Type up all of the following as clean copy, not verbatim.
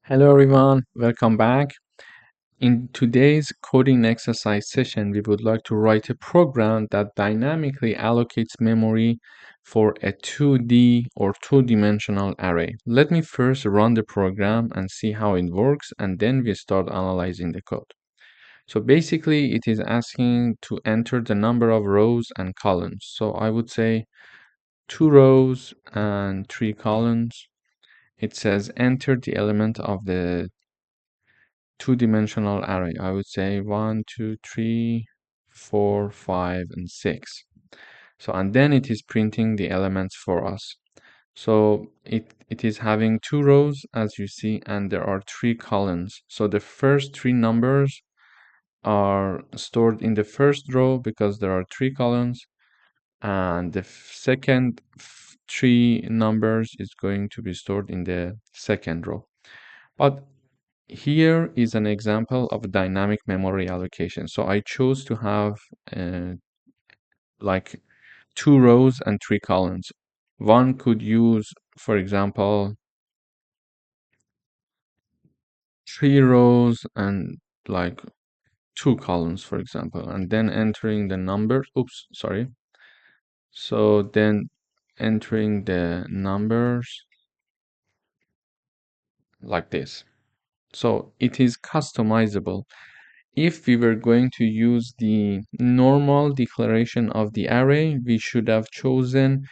Hello everyone, welcome back. In today's coding exercise session, we would like to write a program that dynamically allocates memory for a 2D or two-dimensional array. Let me first run the program and see how it works, and then we start analyzing the code. So basically, it is asking to enter the number of rows and columns. So I would say 2 rows and 3 columns. It says enter the element of the two-dimensional array. I would say 1, 2, 3, 4, 5, and 6. So, and then it is printing the elements for us. So it is having 2 rows, as you see, and there are 3 columns. So the first 3 numbers are stored in the first row because there are 3 columns, and the second 3 numbers is going to be stored in the second row. But here is an example of dynamic memory allocation. So I chose to have like 2 rows and 3 columns. One could use, for example, 3 rows and like 2 columns, for example, and then entering the numbers. Oops, sorry. So then entering the numbers like this. So it is customizable. If we were going to use the normal declaration of the array, we should have chosen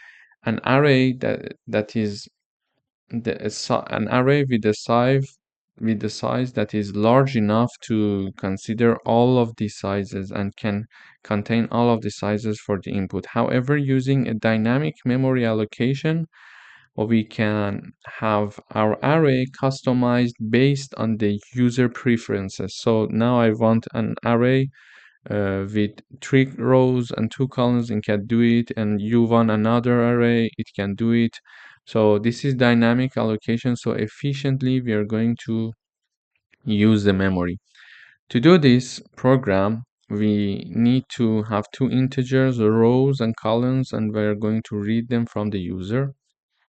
an array that is an array with the size that is large enough to consider all of the sizes and can contain all of the sizes for the input. However, using a dynamic memory allocation, we can have our array customized based on the user preferences. So now I want an array with 3 rows and 2 columns, and can do it, and you want another array, it can do it. So this is dynamic allocation. So efficiently we are going to use the memory. To do this program, we need to have 2 integers, rows and columns, and we're going to read them from the user.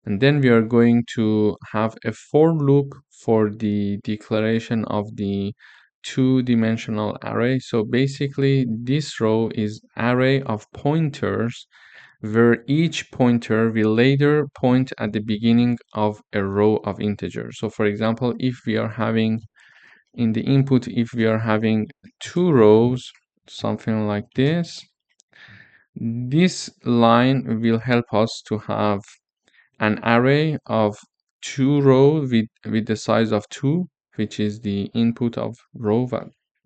And then we are going to have a for loop for the declaration of the two-dimensional array. So basically, this row is array of pointers where each pointer will later point at the beginning of a row of integers. So for example, if we are having in the input, if we are having 2 rows, something like this line will help us to have an array of 2 rows with the size of 2, which is the input of row, but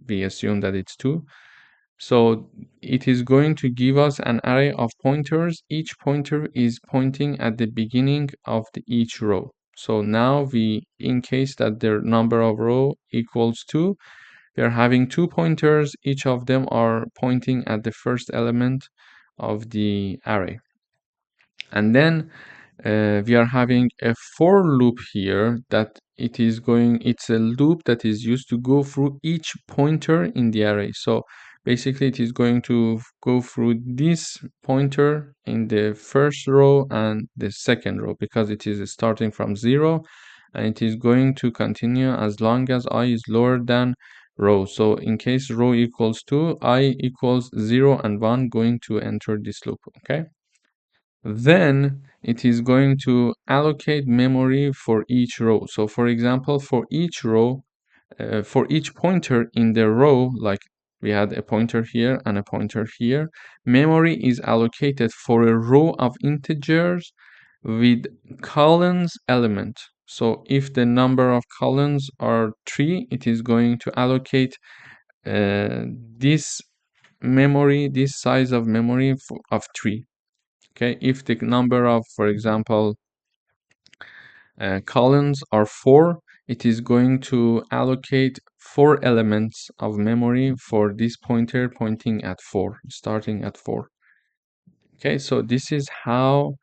we assume that it's 2. So it is going to give us an array of pointers. Each pointer is pointing at the beginning of each row. So now in case that the number of row equals 2, we are having 2 pointers. Each of them are pointing at the first element of the array. And then we are having a for loop here that it's a loop that is used to go through each pointer in the array. So basically it is going to go through this pointer in the first row and the second row because it is starting from 0, and it is going to continue as long as I is lower than row. So in case row equals 2, I equals 0 and 1 going to enter this loop. Okay. Then it is going to allocate memory for each row. So for example, for each row, for each pointer in the row, like we had a pointer here and a pointer here, memory is allocated for a row of integers with columns element. So if the number of columns are 3, it is going to allocate this size of memory of 3. Okay, if the number of, for example, columns are 4, it is going to allocate 4 elements of memory for this pointer pointing at 4, starting at 4. Okay, so this is how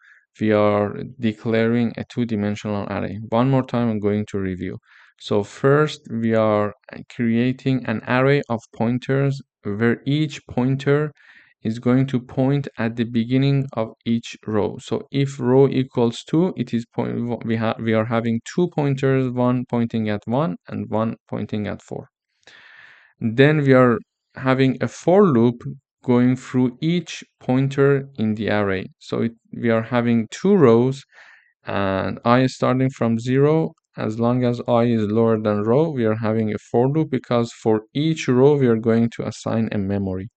we are declaring a two-dimensional array. One more time, I'm going to review. So first, we are creating an array of pointers where each pointer is going to point at the beginning of each row. So if row equals 2, it is we are having 2 pointers, one pointing at 1 and one pointing at 4. Then we are having a for loop going through each pointer in the array. So we are having 2 rows, and I is starting from 0. As long as I is lower than row, we are having a for loop, because for each row we are going to assign a memory.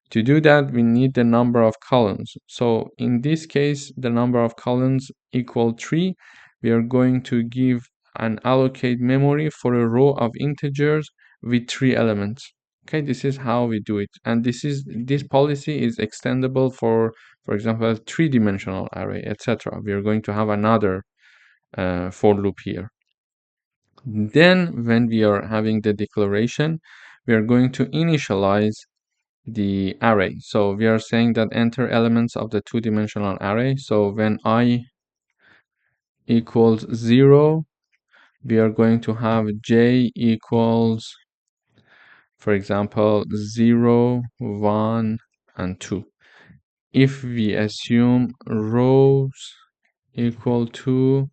To do that, we need the number of columns. So in this case, the number of columns equal 3. We are going to give and allocate memory for a row of integers with 3 elements. Okay, this is how we do it. And this policy is extendable for example, a 3-dimensional array, etc. We are going to have another for loop here. Then when we are having the declaration, we are going to initialize the array. So we are saying that enter elements of the 2-dimensional array. So when I equals 0, we are going to have j equals, for example, 0, 1, and 2. If we assume rows equal 2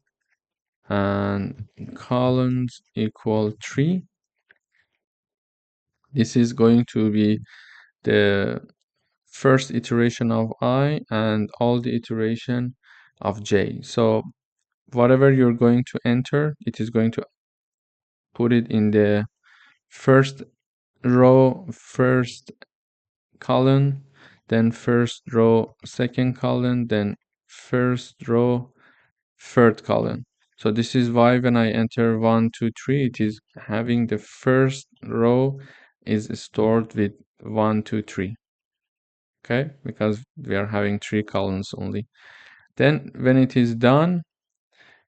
and columns equal 3, this is going to be the first iteration of I and all the iteration of j. So whatever you're going to enter, it is going to put it in the first row, first column, then first row, second column, then first row, third column. So this is why when I enter 1, 2, 3, it is having the first row is stored with 1, 2, 3. Okay, because we are having 3 columns only. Then when it is done,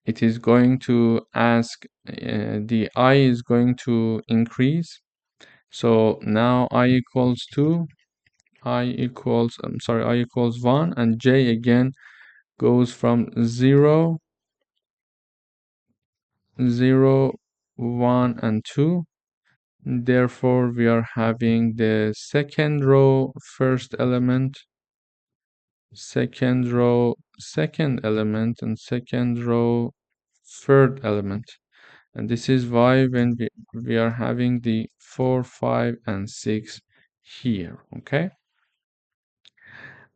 it is going to ask, the I is going to increase. So now I equals 2, I equals 1, and j again goes from 0, 0, 1, and 2. Therefore, we are having the second row, first element, second row, second element, and second row, third element. And this is why when we are having the 4, 5, and 6 here, okay?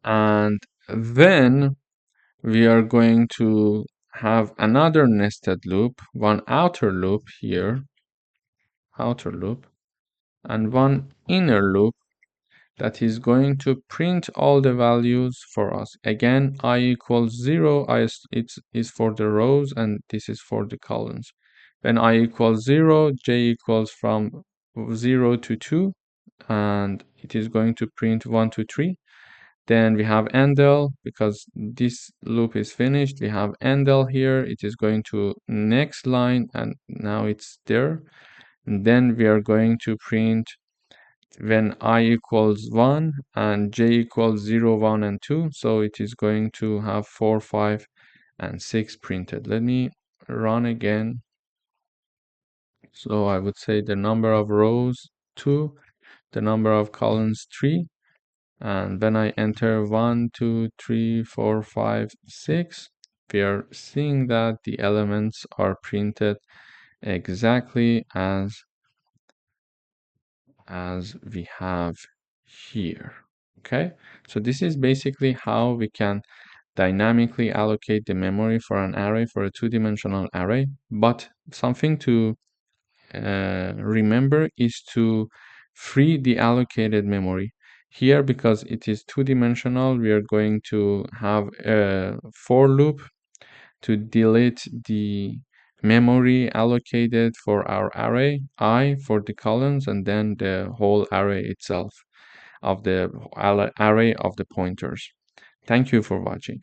And then we are going to have another nested loop, one outer loop here, outer loop, and one inner loop that is going to print all the values for us. Again, I equals 0, it is for the rows, and this is for the columns. When I equals 0, j equals from 0 to 2, and it is going to print 1, 2, 3. Then we have endl, because this loop is finished. We have endl here. It is going to next line, and now it's there. And then we are going to print when I equals 1 and j equals 0, 1, and 2. So it is going to have 4, 5, and 6 printed. Let me run again. So I would say the number of rows 2, the number of columns 3, and when I enter 1, 2, 3, 4, 5, 6, we are seeing that the elements are printed exactly as we have here. Okay, so this is basically how we can dynamically allocate the memory for an array, for a 2-dimensional array. But something to remember is to free the allocated memory. Here, because it is 2-dimensional, we are going to have a for loop to delete the memory allocated for our array, I for the columns, and then the whole array itself of the array of the pointers. Thank you for watching.